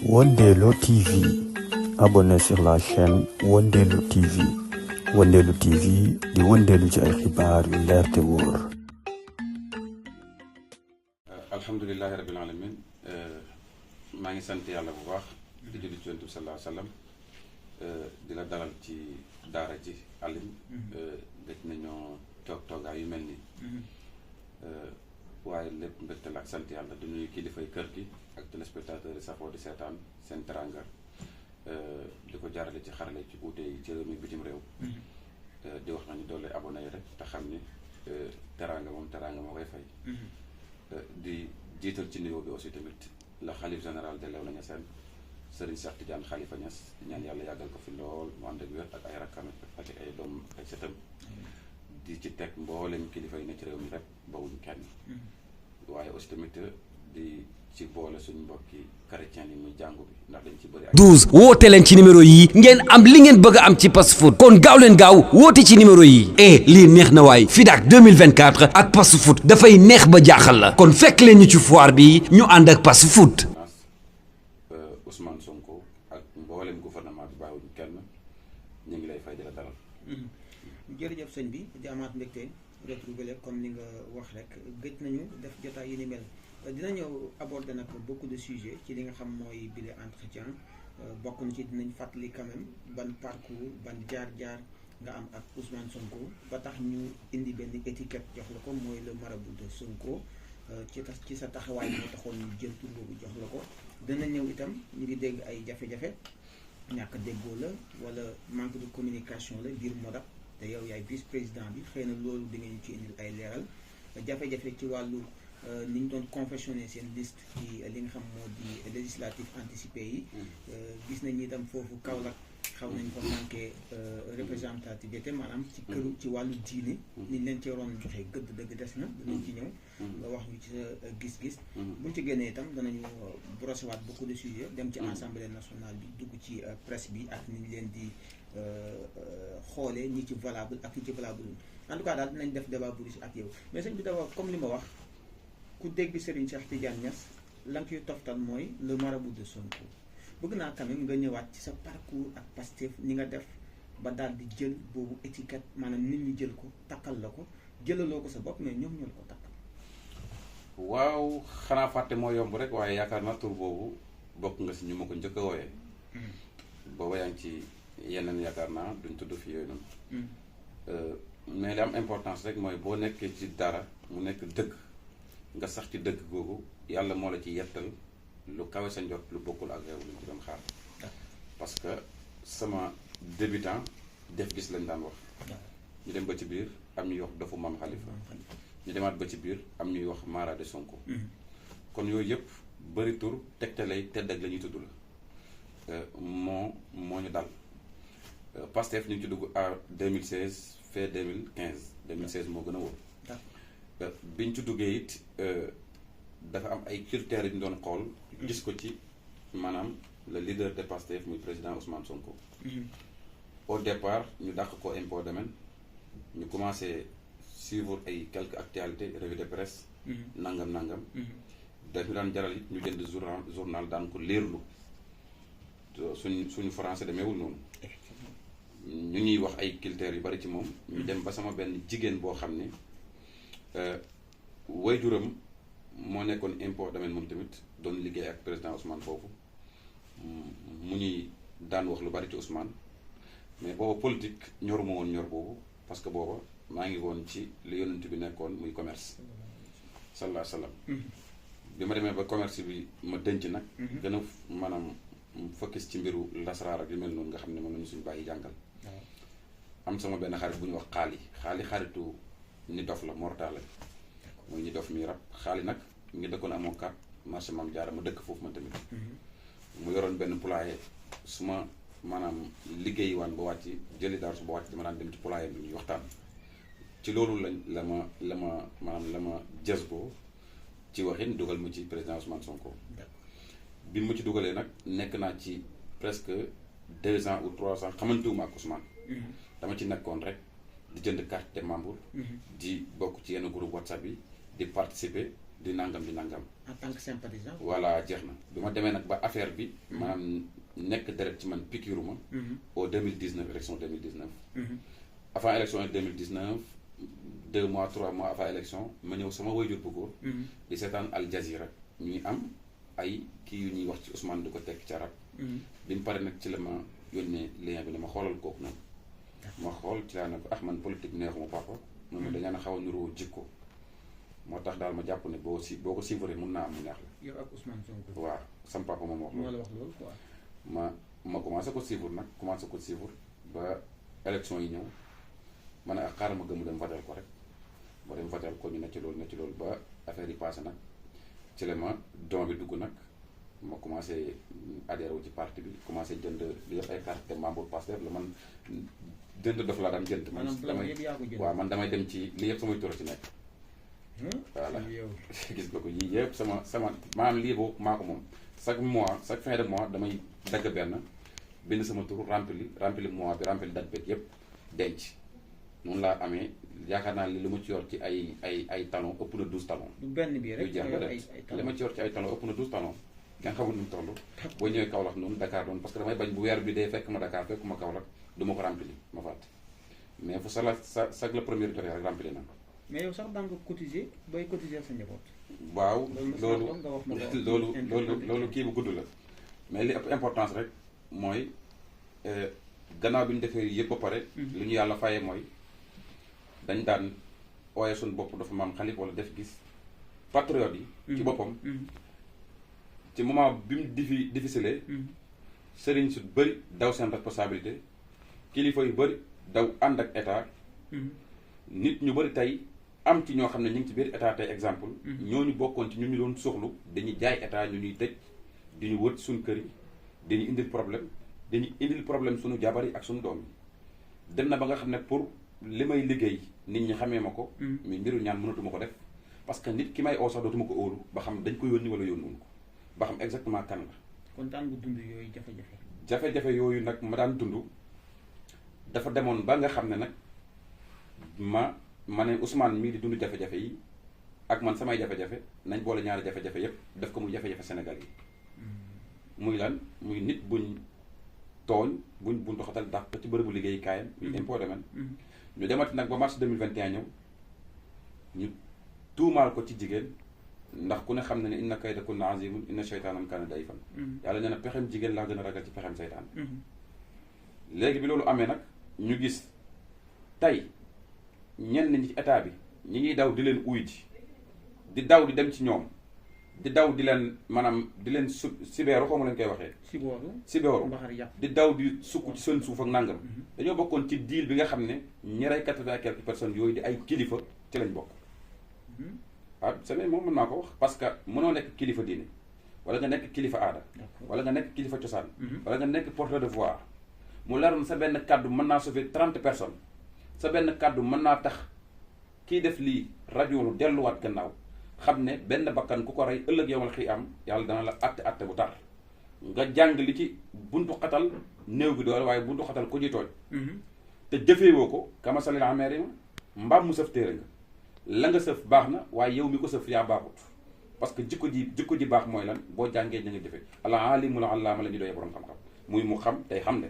Wondelo TV. Abonnez sur la chaîne Wondelo TV. Wondelo TV di wondelu ci ay xibaar yu leer te wóor. alhamdulillahi rabbil alamin maa ngi sant yàlla bu baax di julli ci Yonent bi sallallahu alayhi wa sallam di la dalal ci daara ji Alioune gëj nañoo toogaay yu mel nii waaye lépp mbégte la ak sant yàlla di nuyu kilifay kër gi ak téléspectateurs yi safoo di seetaan seen teranga di ko jaarale ci xarale ci uute yi ci réew mi bitim réew di wax nañu doole abonné yi rek te xam ni teranga moo koy fay di jiital ci nuyoo bi aussi tamit la xalif général de Léona Niassène Serigne Cheikh Tidiane Khalifa Niass ñaan yàlla yàggal ko fi lool mu ànd ak wér ak ay rakkam ak ay doom ak sëtam di ci teg mboolem kilifa yi ne ci réew mi rek bawuñ kenn waaye aussi tamit di ci boole suñ mbokki chrétien yi muy jàngu bi ndax dañ ci bëri ak 12 woote leen ci numéro yi ngeen am li ngeen bëgg a am ci Pass-Foot kon gaaw leen gaaw woote ci numéro yi lii neex na waay FIDAK 2024 ak Pass-Foot dafay neex ba jaaxal la kon fekk leen ñu ci foire bi ñu ànd ak Pass-Foot. Ousmane Sonko ak mboolem gouvernement bi bàyyiwuñ kenn ñu ngi lay fay di la dalal. jërëjëf sëñ bi di amaat mbégte retrouver comme ni nga wax rek gëj nañu def jotaay yi ni mel dina ñëw aborder nag beaucoup de sujets ci li nga xam mooy bile entretien bokk na ci dinañ fàttali quand même ban parcours ban jaar-jaar nga am ak Ousmane Sonko ba tax ñu indi benn étiquette jox la ko mooy le marabout de Sonko ci sa taxawaay moo taxoon ñu jël tur boobu jox la ko dina ñëw itam ñu ngi dégg ay jafe-jafe ñàkk déggoo la wala manque de communication la biir Modap te yow yaay vice président bi xëy na loolu di nga ñu ci indil ay leeral jafe-jafe ci wàllu ni ñu doon confectionné seen liste ci li nga xam moo di législatif anticipé yi gis nañ itam foofu Kaolack xaw nañ ko manqué représentativité maanaam ci këru ci wàllu diine niñ leen ci waroon joxe gëdd dëgg des na danañ ci ñëw nga wax ñu ci sa gis-gis buñ ci génnee itam danañu brosser waat beaucoup de sujets dem ci assemblée nationale bi dugg ci presse bi ak ni ñu leen di xoolee ñi ci valable ak ñi ci valable en tout cas daal dinañ def débat bu riche ak yow mais sëñ bi dafa comme li ma wax ku dégg Serigne Cheikh Tidiane Niass la nga ciy toftal mooy le marabout de Sonko bëgg naa quand même nga ñëwaat ci sa parcours ak Pastef ni nga def ba daal di jël boobu étiquette maanaam nit ñi jël ko takkal la ko jëlaloo ko sa bopp mais ñoom ñoo la ko takkal. waaw xanaa fàtte moo yomb rek waaye yaakaar naa tur boobu bokk nga si ñu ma ko njëkk a wooyee. booba yaa ngi ci yeneen yaakaar naa duñ tudd fi yooyu noonu. mais li am importance rek mooy boo nekkee ci dara mu nekk dëgg nga sax ci dëgg googu yàlla moo la ci yettal lu kawe sa njot lu bokkul ak réew li ma doon xaar. parce que sama débutant def gis lañ daan wax. ñu dem ba ci biir am ñuy wax dofu Mame Khalifa. ñu demaat ba ci biir am ñuy wax Mara de Sonko. kon yooyu yëpp bëri tur tegtalay tedd ak la ñuy tudd la moo ñu dal. Pastef ñu ngi ci dugg à 2016 fait 2016 moo gën a wóor. biñ ci duggee it dafa am ay critères yu ñu doon xool. gis ko ci maanaam le leader de Pastef muy président Ousmane Sonko. au départ ñu dàq ko impôt domaine ñu commencé suivre ay quelques actualités revue de presse. nangam. dañu daan jaral it ñu jënd journal daan ko leerlu suñu français demeewul noonu. ñu ñuy wax ay critères yu bari ci moom. ñu dem ba sama benn jigéen boo xam ne waajuram moo nekkoon impôt domaine moom tamit doon liggéey ak président Ousmane foofu mu ñuy daan wax lu bari ci Ousmane mais booba politique ñoruma woon ñor boobu parce que booba maa ngi woon ci li yonent bi nekkoon muy commerce sallallahu alayhi wa sallam bi ma demee ba commerce bi ma denc nag gën a maanaam focus ci mbiru lasraar ak yu mel noonu nga xam ne moom nañu suñu bàyyi jàngal am sama benn xarit bu ñu wax xaali xaritu ni dof la mortale mooy ñi dof mi rab xaali nag ngi dëkkoon amoo kat marché Mame Diarra ma dëkk foofu man tamit mu yoroon benn poulailler su ma maanaam liggéey waan ba wàcc jëli daal su ba wàcc dama daan dem ci poulailler bi ñuy waxtaan ci loolu la ma jës boo ci waxin dugal ma ci président Ousmane Sonko bi mu ci dugalee nag nekk naa ci presque 2 ans ou 3 ans xamantuwuma ak Ousmane dama ci nekkoon rek di jënd carte de membre di bokk ci yenn groupe WhatsApp yi di participer di nangam di nangam. en tant que sympathisant. voilà jeex na bi ma demee nag ba affaire bi. maanaam nekk deret ci man piqûre ma. au 2019 élection 2019. avant élection 2019 2 mois 3 mois avant élection ma ñëw sama waajur bu góor. di seetaan Al Jazeera ñuy am ay kii yu ñuy wax ci Ousmane di ko tekk ci arab. bi mu pare nag ci la ma yónnee lien bi la ma xoolal kooku noonu. ma xool ci laa ne ko man politique neexuma papa. moom dañu xaw a nuroo jikko. moo tax daal ma jàpp ne boo ko suivre mun naa am mu neex la. yow ak Ousmane Sonko. waaw sam papa moom wax moo la wax loolu quoi. ma commencé ko suivre nag commencé ko suivre ba élection yi ñëw ma ne ak xaaral ma gëm dem votel ko rek ma dem votel ko ñu ne ci loolu ba affaire yi passé nag ci la ma don bi dugg nag ma commencé adhéré wu ci parti bi commencé jënd li def ay carte membre Pastef la man jënd dof laa daan jënd. waaw man damay dem ci li yëpp samay tur ci nekk. voilà gis nga ko yii yëpp sama maanaam lii boobu maa ko moom chaque mois chaque fin de mois damay dagg benn bind sama tur rempli mois bi rempli date beeg yëpp denc noonu laa amee yaakaar naa li ma ci yor ci ay talons ëpp na 12 talons. du benn bii rek li ma ci yor ci ay talons ëpp na 12 talons kenn xamul nu mu toll. boo ñëwee Kaolack noonu Dakar doon parce que damay bañ bu weer bi dee fekk ma Dakar fekk ma Kaolack du ma ko rempli ma fàtte mais fu sa la première jotee rek rempli na. mais yow sax daan nga cotiser bay cotiser sa njaboot. waaw loolu kii bu gudd la mais li ëpp importance rek mooy gannaaw bi ñu defee yëpp ba pare. li ñu yàlla fayee mooy dañ daan ooye suñu bopp dafa maam xalif wala def gis patriote yi. ci boppam. ci moment bi mu difficile. sëriñ su bëri daw seen responsabilité kilifa yu bëri daw ànd ak état. nit ñu bëri tey. am ci ñoo xam ne ñu ngi ci biir état tey exemple. ñooñu bokkoon ci ñu doon soxlu dañuy jaay état ñu ñuy tëj di ñu wër suñu kër yi dañuy indil problème suñu jabar yi ak suñu doom yi. dem na ba nga xam ne pour li may liggéey nit ñi xamee ma ko. mais mbiru ñaan mënatuma ko def parce que nit ki may oo sax dootuma ko óolu ba xam dañ ko yónni wala yónnuwuñ ko ba xam exactement kan la. kon daan nga dund yooyu jafe-jafe. jafe-jafe yooyu nag ma daan dund dafa demoon ba nga xam ne nag ma ne Ousmane mii di dund jafe-jafe yi ak man samay jafe-jafe nañ boole ñaari jafe-jafe yépp def ko muy jafe-jafe Sénégal yi. muy lan muy nit buñ tooñ buñ buntu xatal dàq ci bërëbu liggéeyukaayam. muy impôt domaine. ñu demati nag ba mars 2021 ñëw ñu tuumaal ko ci jigéen ndax ku ne xam ne ne inna kayda kunna azimun inna shaytaanan kaana da'ifan. yàlla nee na pexem jigéen laa gën a ragal ci pexem seytaan. léegi bi loolu amee nag ñu gis tey. ñenn ñi ci état bi ñi ngi daw di leen uy ji di daw di dem ci ñoom di daw di leen maanaam di leen sibeeru xaw ma leen koy waxee. sibooru di daw di sukk ci seen suuf ak nangam. dañoo bokkoon ci deal bi nga xam ne ñi rey 80 et quelques personnes yooyu di ay kilifa ci lañ bokk. ah c'est moom mën naa ko wax parce que mënoo nekk kilifa diine wala nga nekk kilifa aada. wala nga nekk kilifa cosaan. wala nga nekk porteur de voix mu leeroon sa benn kàddu mën naa sauver 30 personnes. sa benn kàddu mën naa tax kii def lii rajo lu delluwaat gannaaw xam ne benn bakkan ku ko rey ëllëg yowmal xii am yàlla dana la atte bu tar nga jàng li ci buntu xatal néew bi doole waaye buntu xatal ku ji tooñ te jëfeewoo ko kamasalil ameeri ma mbaam mu sëf téere nga la nga sëf baax na waaye yow mi ko sëf yaa baaxut parce que jikko ji baax mooy lan boo jàngee ña nga jëfe al alimul allaama la ñu doyee borom xam-xam muy mu xam tey xam ne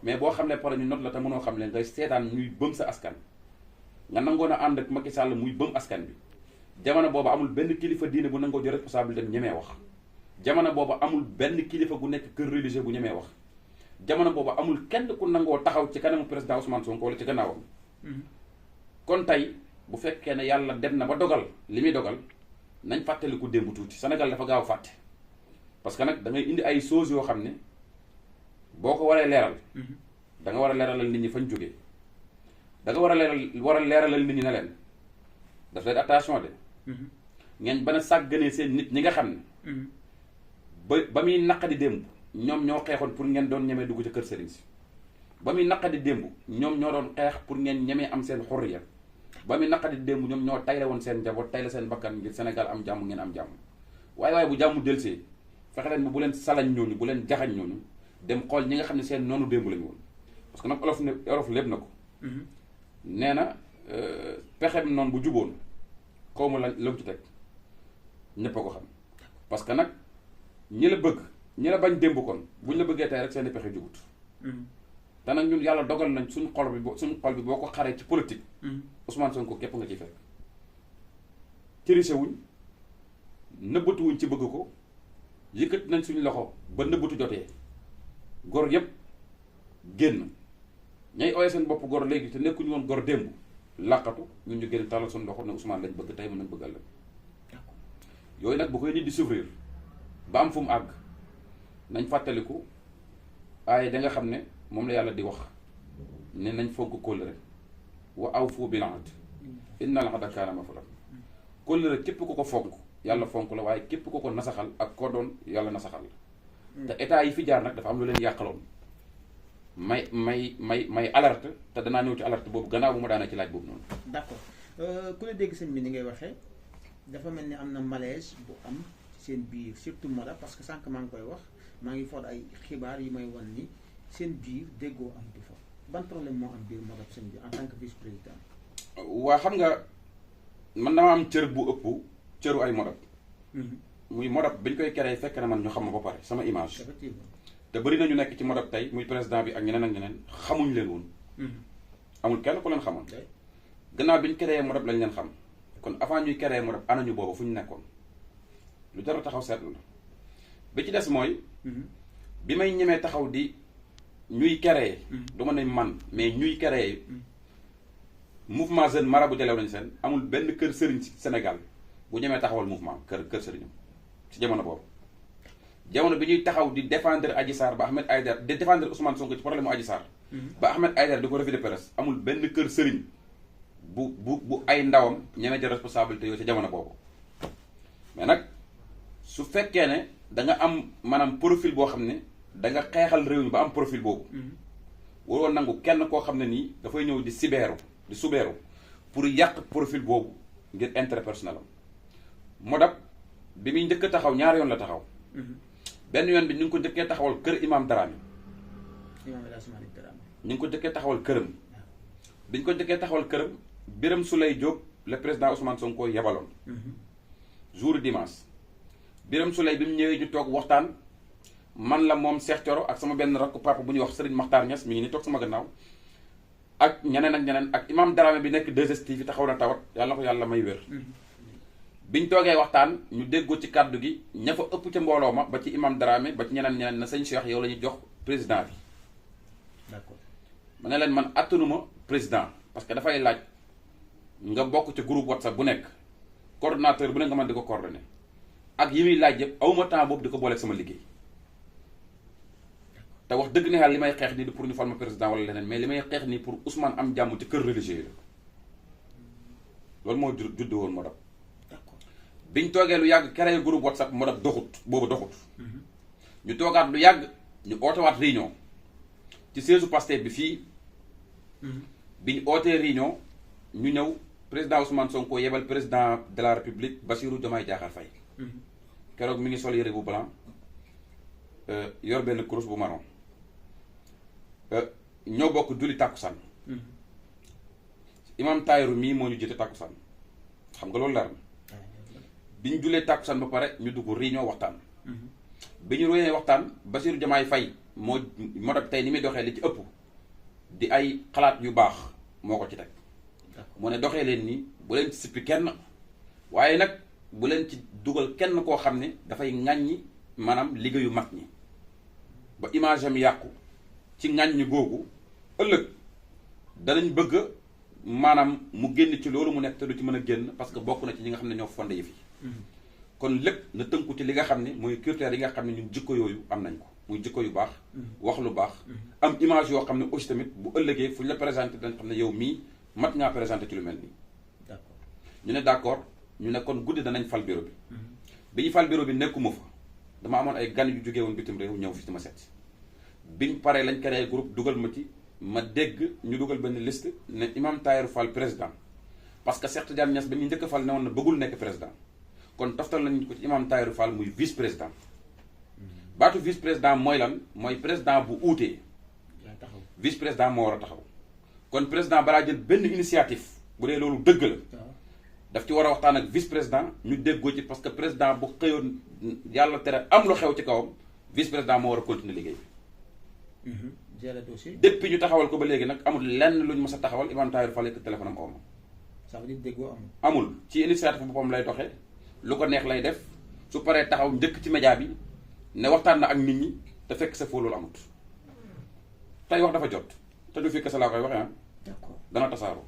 mais boo xam ne pare ñu not la te mënoo xam ne ngay seetaan ñuy bëm sa askan nga nangoon a ànd ak Macky Sall muy bëm askan bi jamono boobu amul benn kilifa diine bu nangoo jël responsabilité ñemee wax jamono boobu amul benn kilifa gu nekk kër religieux bu ñemee wax jamono boobu amul kenn ku nangoo taxaw ci kanamu président Ousmane Sonko wala ci gannaawam kon tey bu fekkee ne yàlla dem na ba dogal li muy dogal nañ fàttaliku démb tuuti Sénégal dafa gaaw fàtte parce que nag da ngay indi ay choses yoo xam ne boo ko waree leeral da nga war a leeralal nit ñi fañ jógee da nga war a leeralal nit ñi ne leen daf leen attention de ngeen bana sàgganee seen nit ñi nga xam ne ba muy naqadi démb ñoom ñoo xeexoon pour ngeen doon ñemee dugg ci kër sëriñ si ba muy naqadi démb ñoom ñoo doon xeex pour ngeen ñemee am seen xurriya ba muy naqadi démb ñoom ñoo tayle woon seen njaboot tayle seen bakkan ngir Sénégal am jàmm ngeen am jàmm waaye bu jàmm delsee fexe leen bu leen salañ ñooñu bu leen jaxañ ñooñu dem xool ñi nga xam ne seen noonu démb lañu woon parce que nag olof lépp na ko nee na pexem noonu bu juboon xaw ma la ci teg ñëpp a ko xam parce que nag ñi la bëgg ñi la bañ démb kon buñ la bëggee tey rek seen i pexe jugut te nag ñun yàlla dogal nañ suñu xol bi boo ko xaree ci politique Ousmane Sonko képp nga ciy fekk tirise wuñ nëbbatu wuñ ci bëgg ko yëkkati nañ suñu loxo ba nëbbatu jotee gor yëpp génn ñay ooyee seen bopp gor léegi te nekkuñu woon gor démb làqatu ñun ñu génn tàllal suñu loxo ne Ousmane lañ bëgg tey mën nañ bëggal la yooyu nag bu koy nit di souffrir ba am fu mu àgg nañ fàttaliku aaye da nga xam ne moom la yàlla di wax ne nañ fonk kóllëre wa awfu bil ahd innal ahda kaana mas'uulan kóllëre képp ku ko fonk yàlla fonk la waaye képp ku ko nasaxal ak koo doon yàlla nasaxal la te état yi fi jaar nag dafa am lu leen yàqaloon may alerte te danaa ñëw ci alerte boobu gannaaw bu ma daanee ci laaj boobu noonu. d'accord ku la dégg sëñ bi ni ngay waxee dafa mel ni am na malaise bu am ci seen biir surtout Modap parce que sànq maa ngi koy wax maa ngi foog ay xibaar yi may wan ni seen biir déggoo am du fa ban problème moo am biir Modap sëñ bi en tant que vice président. waa xam nga man dama am cër bu ëpp cëru ay Modap. muy Modap bi ñu koy créé fekk na man ñu xam ma ba pare sama image. te bëri nañu nekk ci Modap tey muy président bi ak ñeneen ak ñeneen xamuñ leen woon. amul kenn ku leen xamoon. gannaaw bi ñu créé Modap lañ leen xam kon avant ñuy créé Modap anañu boobu fu ñu nekkoon lu jar a taxaw seetlu la bi ci des mooy. bi may ñemee taxaw di ñuy créé. du ma ne man mais ñuy créé. mouvement jeune marabu jalew nañu seen amul benn kër sëriñ ci Sénégal bu ñemee taxawal mouvement kër sëriñam ci jamono boobu. jamono bi ñuy taxaw di défendre Adji Sarr ba Ahmed Aïdara di défendre Ousmane Sonko ci problème mu Adji Sarr. ba Ahmed Aïdara di ko revue de presse amul benn kër sëriñ bu ay ndawam ñeme jël responsabilité yooyu ci jamono boobu. mais nag su fekkee ne da nga am maanaam profil boo xam ne da nga xeexal réew mi ba am profil boobu. waroo nangu kenn koo xam ne nii dafay ñëw di subeeru pour yàq profil boobu ngir intérêt personnel am. Modap bi muy njëkk a taxaw ñaari yoon la taxaw. benn yoon bi ñu ngi ko njëkkee taxawal kër Imam Darame. ñu ngi ko njëkkee taxawal këram. bi ñu ko njëkkee taxawal këram Birame Souleye Diop le président Ousmane Sonko yebaloon. jour dimanche. Birame Souleye bi mu ñëwee ñu toog waxtaan man la moom Cheikh Thioro ak sama benn rakk papa bu ñuy wax Serigne Makhtar Niass mi ngi ni toog sama gannaaw. ak ñeneen ak Imam Darame bi nekk 2STV taxaw na tawat yàlla na ko yàlla may wér. biñ toogee waxtaan ñu déggoo ci kàddu gi ña fa ëpp ca mbooloo ma ba ci Imam Darame ba ci ñeneen na sëñ Cheikh yow la ñuy jox président bi. d'accord ma ne leen man attanuma président parce que dafay laaj nga bokk ci groupe WhatsApp bu nekk coordonnateur bu ne nga mën di ko coordonné ak yi muy laaj yëpp awuma temps boobu di ko booleeg sama liggéey. te wax dëgg ne yàlla li may xeex nii du pour ñu former président wala leneen mais li may xeex nii pour Ousmane am jàmm ci kër religieux yi la loolu moo judd woon Modap. biñ toogee lu yàgg créé groupe WhatsApp Modap doxut boobu doxut. ñu toogaat lu yàgg ñu ootewaat réunion ci siège Pastef bi fii. biñ ootee réunion ñu ñëw président Ousmane Sonko yebal président de la République Bassirou Diomaye Diakhar Faye. keroog mi ngi sol yére bu blanc yor benn kurus bu marron. ñoo bokk julli tàkkusaan. imam Tayiru mii moo ñu jiite tàkkusaan xam nga loolu leer na. bi ñu jullee tàkkusaan ba pare ñu dugg réunion waxtaan. bi ñu réunion waxtaan Bassirou Diomaye Faye moo Modap tey ni muy doxee li ci ëpp di ay xalaat yu baax moo ko ci teg. mu ne doxee leen nii bu leen ci sippi kenn waaye nag bu leen ci dugal kenn koo xam ne dafay ŋàññi maanaam liggéeyu mag ñi ba image am yàqu ci ŋàññi googu ëllëg danañ bëgg maanaam mu génn ci loolu mu nekk te du ci mën a génn parce que bokk na ci ñi nga xam ne ñoo fondé yi fi. kon lépp na tënku ci li nga xam ne mooy critères yi nga xam ne ñun jikko yooyu am nañ ko muy jikko yu baax. wax lu baax. am image yoo xam ne aussi tamit bu ëllëgee fu ñu la présenté dañ xam ne yow mii mat ngaa présenté ci lu mel nii. d'accord ñu ne d'accord ñu ne kon guddi danañ fal bureau bi. bi ñu fal bureau bi nekkuma fa dama amoon ay gan yu jógee woon bitim réew ñëw fi ci ma seet. biñ paree lañ créé groupe dugal ma ci ma dégg ñu dugal benn liste ne Imam Tahirou Fall président parce que Cheikh Tidiane Niass ba ñu njëkk a fal ne woon na bëggul nekk président kon toftal nañ ko ci Imam Tahirou Fall muy vice président. baatu vice président mooy lan mooy président bu uutee. vice président moo war a taxaw. kon président balaa jël benn initiative bu dee loolu dëgg la daf ci war a waxtaan ak vice président ñu déggoo ci parce que président bu xëyoon yàlla tere am lu xew ci kawam vice président moo war a continuer liggéey bi. gérer dossier. depuis ñu taxawal ko ba léegi nag amul lenn luñ mës a taxawal Ibrahima Tahirou Fall ak téléphone am oo ma. ça veut dire déggoo amul. amul ci initiative boppam lay doxee lu ko neex lay def su paree taxaw njëkk ci média bi ne waxtaan na ak nit ñi te fekk sa foo loolu amut tey wax dafa jot te du fi kese laa koy waxee d'accord dana tasaaroo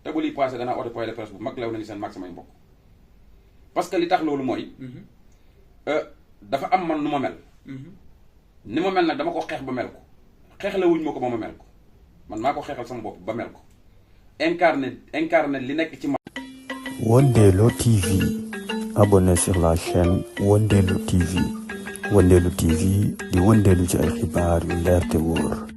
te bu liy passé danaa oote point de presse bu mag lew nañu seen mag samay mbokk parce que li tax loolu mooy dafa am man nu ma mel ni ma mel nag dama ko xeex ba mel ko xeexle wuñ ma ko ba ma mel ko man maa ko xeexal sama bopp ba mel ko incarné li nekk ci ma. Wondelo TV. Abonnez sur la chaîne Wondelo TV. Wondelo TV di wëndeelu ci ay xibaar yu leer te wóor.